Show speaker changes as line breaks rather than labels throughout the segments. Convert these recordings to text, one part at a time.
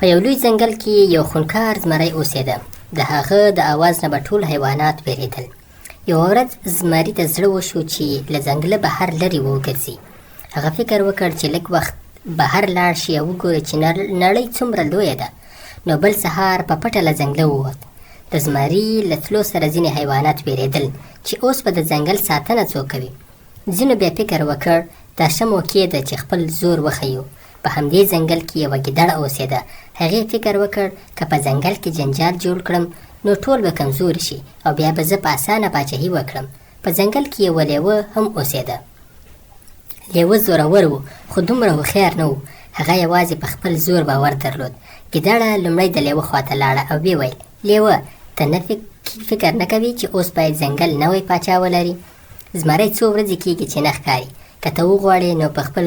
په یو لوی ځنګل کې یو خونکار زمری اوسېده. د هغه د اواز نه به ټول حیوانات وېرېدل. یوه ورځ زمري ته زړه وشو چې له ځنګله بهر لرې وګرځي. هغه فکر وکړ چې لږ وخت بهر لاړ شي او وګوري چې نړۍ څومره لویه ده. نو بل سهار په پټه له ځنګله ووت. د زمري له تلو سره ځینې حیوانات وېرېدل چې اوس به د ځنګل ساتنه څوک کوي. ځینو بیا فکر وکړ دا ښه موقع ده چې خپل زور وښیو. په همدې ځنګل کې یوه ګیدړه اوسېده. هغې فکر وکړ که په ځنګل کې جنجال جوړ کړم نو ټول به کمزوري شي او بیا به زه په اسانه پاچاهي وکړم. په ځنګل کې یوه لیوه هم اوسېده. لیوه زورور و خو دومره هوښیار نه و. هغه یوازې په خپل زور باور درلود. ګیدړه لومړی د لیوه خواته لاړه او ویې ویل: لیوه، ته نه فکر نه کوې چې اوس باید ځنګل نوی پاچا ولري؟ زمری څو ورځې کېږي چې نه ښکاري. که ته وغواړې نو په خپل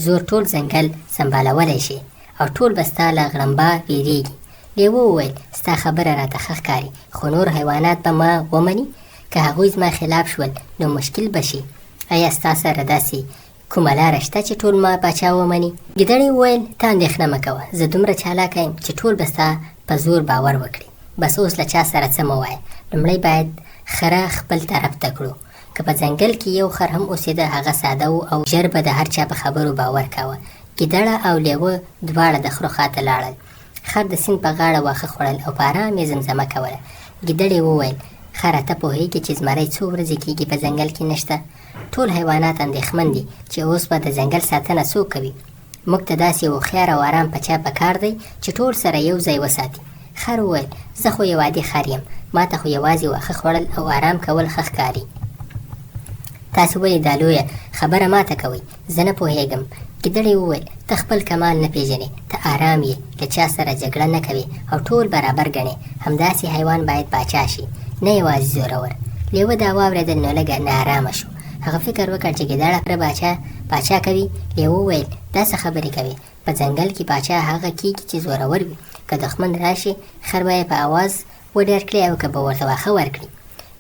زور ټول ځنګل سمبالولی شي او ټول به ستا له غړمبا ویرېږي. لیوه وویل: ستا خبره راته ښه ښکاري، خو نور حیوانات به ما ومني؟ که هغوی زما خلاف شول نو مشکل به شي. ایا ستا سره داسې کومه لاره شته چې ټول ما پاچا ومني؟ ګیدړې وویل: ته اندېښنه مه کوه، زه دومره چالاکه یم چې ټول به ستا په زور باور وکړي. بس اوس له چا سره څه مه وایه. لومړی باید خره خپل طرف ته کړو. که په ځنګل کې یو خر هم اوسېده هغه ساده و او ژر به د هر چا په خبرو باور کاوه. ګیدړه او لیوه دواړه د خرو خواته لاړل. خر د سیند په غاړه واښه خوړل او په ارام یې زمزمه کوله. ګیدړې وویل: خره، ته پوهېږې چې زمری څو ورځې کېږي په ځنګل کې نشته؟ ټول حیوانات اندېښمن دي چې اوس به د ځنګل ساتنه څوک کوي. موږ ته داسې هوښیار او ارام پاچا پکار دی چې ټول سره یو ځای وساتي. خر وویل: زه خو یو عادي خر یم، ما ته خو یوازې واښه خوړل او ارام کول ښه ښکاري. تاسو ولې دا لویه خبره ماته کوئ؟ زه نه پوهېږم. ګیدړې وویل: ته خپل کمال نه پېژنې، ته ارام یې، له چا سره جګړه نه کوې او ټول برابر ګڼې. همداسې حیوان باید پاچا شي، نه یوازې زورور. لیوه دا واورېدل نو لږه ناارامه شو. هغه فکر وکړ چې ګیدړه پاچا کوي. لیوه وویل: دا څه خبرې کوې؟ په ځنګل کې پاچا هغه کېږي چې زورور وي. که دښمن راشي خر به یې په اواز وډار کړي او که به ورته واښه ورکړي.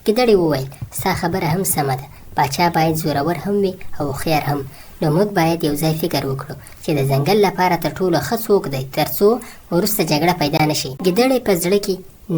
ګیدړې وویل: ستا خبره هم سمه ده، پاچا باید زورور هم وي او هوښیار هم. نو موږ باید یو ځای فکر وکړو چې د ځنګل لپاره تر ټولو ښه څوک دی تر څو وروسته جګړه پیدا نه شي. ګیدړې په زړه کې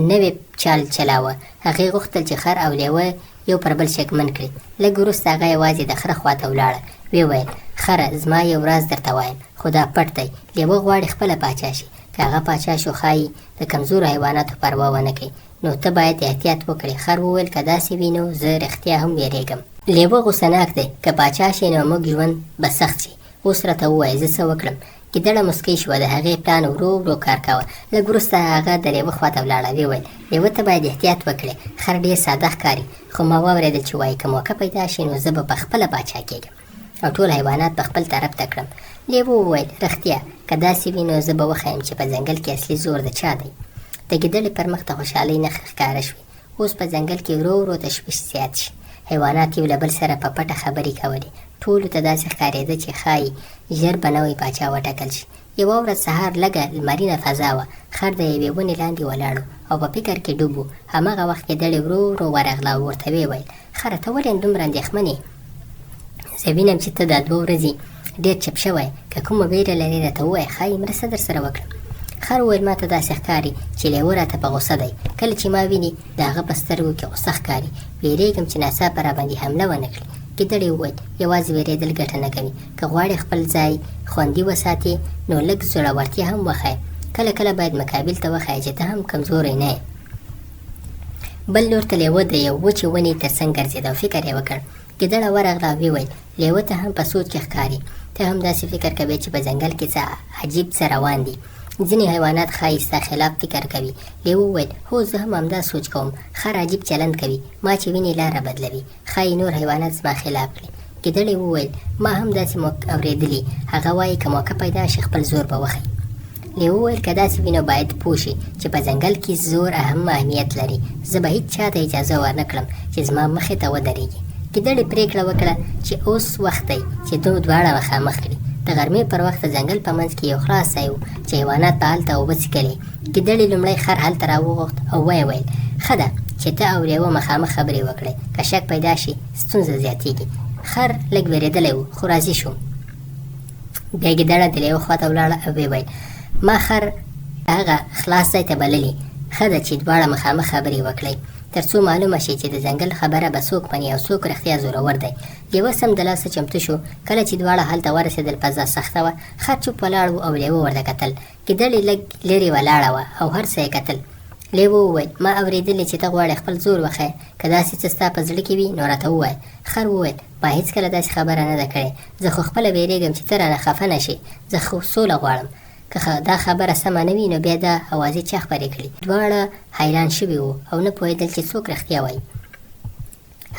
نوی چال چلاوه. هغې غوښتل چې خر او لیوه یو پر بل شکمن کړي. لږ وروسته هغه یوازې د خره خواته ولاړه. ویې ویل: خره، زما یو راز درته وایم، خو دا پټ دی. لیوه غواړي خپله پاچا شي. که هغه پاچا شو ښایي د کمزورو حیواناتو پروا ونه کوي. نو ته باید احتیاط وکړې. خر وویل: که داسې وي نو زه رښتیا هم ویرېږم. لیوه غوسهناک دی، که پاچا شي نو موږ ژوند به سخت شي. اوس راته ووایه زه څه وکړم؟ ګیدړه مسکۍ شوه. د هغې پلان ورو ورو کار کاوه. لږ وروسته هغه د لیوه خواته ولاړه. ویې ویل: لیوه، ته باید احتیاط وکړې. خر ډېر ساده ښکاري، خو ما واورېدل چې وایي که موقع پیدا شي نو زه به په خپله پاچا کېږم او ټول حیوانات به خپل طرف ته کړم. لیوه وویل: رښتیا، که داسې وي نو زه به وښیم چې په ځنګل کې اصلي زور د چا دی. د ګیدړې پر مخ د خوشحالۍ نښې ښکاره شوې. اوس په ځنګل کې ورو ورو تشویش زیات شي. حیوانات یو له بل سره په پټه خبرې کولې. ټولو ته داسې ښکارېده چې ښایي ژر به نوی پاچا وټاکل شي. یوه ورځ سهار لږه لمرینه فضا وه. خر د یوې ونې لاندې ولاړ او په فکر کې ډوب و. هماغه وخت ګیدړې ورو ورو ورغله او ورته ویې ویل: خره، ته ولې دومره اندېښمن یې؟ زه وینم چې ته دا 2 ورځې ډېر چپ شوی. که کومه ویره لرې راته ووایه، ښایي مرسته در سره وکړم. خر وویل: ما ته داسې ښکاري چې لیوه راته په غوسه دی. کله چې ما ویني د هغه په سترګو کې غوسه ښکاري. ویرېږم چې ناڅاپه راباندې حمله ونه کړي. ګیدړې وویل: یوازې ویرېدل ګټه نه کوي. که غواړې خپل ځای خوندي وساتې نو لږ زړورتیا هم وښایه. کله کله باید مقابل ته وښایې چې ته هم کمزوری نه یې. بل لور ته لیوه د یو وچې ونې تر څنګ ګرځېد او فکر یې وکړ. ګیدړه ورغله او ویې لیوه ته هم په سوچ کې ښکاري. ته هم داسې فکر کوې چې په ځنګل کې څه عجیب څه روان دي. ځینې حیوانات ښایي ستا خلاف فکر کوي. لیوه وویل: هو، زه هم همدا سوچ کوم. خر عجیب چلند کوي، ما چې ویني لاره بدلوي. ښایي نور حیوانات زما خلاف کړي. ګیدړې وویل: ما هم داسې اورېدلي. هغه وایي که موقع پیدا شي خپل زور به وښیي. لیوه وویل: که داسې وي نو باید پوه شي چې په ځنګل کې زور اهمیت لري. زه به هیڅ چا ته اجازه ورنه کړم چې زما مخې ته ودرېږي. ګیدړې پرېکړه وکړه چې اوس وخت دی چې دواړه مخامخ کړي. د غرمې پر وخت د ځنګل په منځ کې یو خلاص ځای و چې حیوانات به هلته اوبه څښلې. ګیدړې لومړی خر هلته راوغوښت او ویې ویل: ښه ده چې ته او لیوه مخامخ خبرې وکړئ. که شک پیدا شي ستونزه زیاتېږي. خر لږ وېرېدلی و خو راضي شو. بیا ګیدړه د لیوه خواته ولاړه او ویې ویل: ما خر هغه خلاص ځای ته بللي. ښه ده چې دواړه مخامخ خبرې وکړئ تر څو معلومه شي چې د ځنګل خبره به څوک مني او څوک رښتیا زورور دی. لیوه سمدلاسه چمتو شو. کله چې دواړه هلته ورسېدل فضا سخته وه. خر چوپ ولاړ و او لیوه ورته کتل. ګیدړې لږ لرې ولاړه وه او هر څه یې کتل. لیوه وویل ما اورېدلې چې ته غواړې خپل زور وښیې. که داسې څه ستا په زړه کې وي نو راته ووایه. خر وویل ما هېڅکله داسې خبره نه ده کړې. زه خو خپله وېرېږم چې ته رانه خفه نه شې. زه خو سوله غواړم. که دا خبره سمه نه وي نو بیا دا اوازې چا خپرې کړي. دواړه حیران شوي وو او نه پوهېدل چې څوک رښتیا وایي.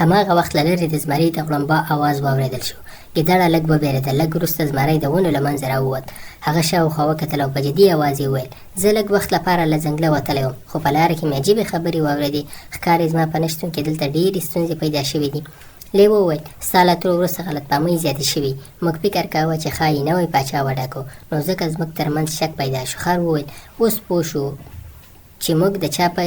هماغه وخت له لرې د زمري د غړمبا اواز واورېدل شو. ګیدړه لږ وبېرېده. لږ وروسته زمری د ونو له منځه راووت. هغه شاوخوا وکتل او په جدي اواز یې وویل زه لږ وخت لپاره له ځنګله وتلی وم خو په لاره کې مې عجیبې خبرې واورېدې. ښکاري زما په نه شتون کې دلته ډېرې ستونزې پیدا شوې دي. لیوه وویل ستا له تلو وروسته غلطفهمۍ زیاتې شوي. موږ فکر کاوه چې ښایي نوی پاچا وټاکو نو ځکه زموږ ترمنځ شک پیدا شو. خر وویل اوس پوه شو چې موږ د چا په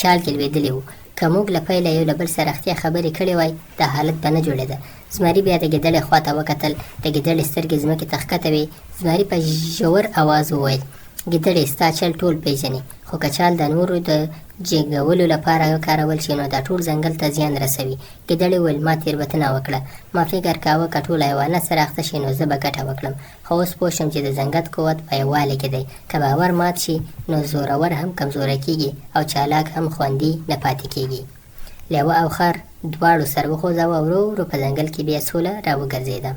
چال کې لوېدلي وو. که موږ له پیله یو له بل سره رښتیا خبرې کړې وای دا حالت به نه جوړېده. زمري بیا د ګیدړې خواته وکتل. د ګیدړې سترګې ځمکې ته ښکته وې. زمري په ژور اواز وویل ګیدړې ستا چل ټول پیژنې خو که چال د نورو د جګولو لپاره وکارول شي نو دا ټول ځنګل ته زیان رسوي. ګیدړې وویل ما تېروتنه وکړه. ما فکر کاوه که ټول حیوانات سره اخته شي نو زه به ګټه وکړم. خو اوس پوه شم چې د ځنګل قوت په یووالي کې دی. که باور مات شي نو زورور هم کمزوری کېږي او چالاک هم خوندي نه پاتې کېږي. لیوه او خر دواړو سر وخوځاوه او ورو ورو په ځنګل کې بیا سوله راوګرځېده.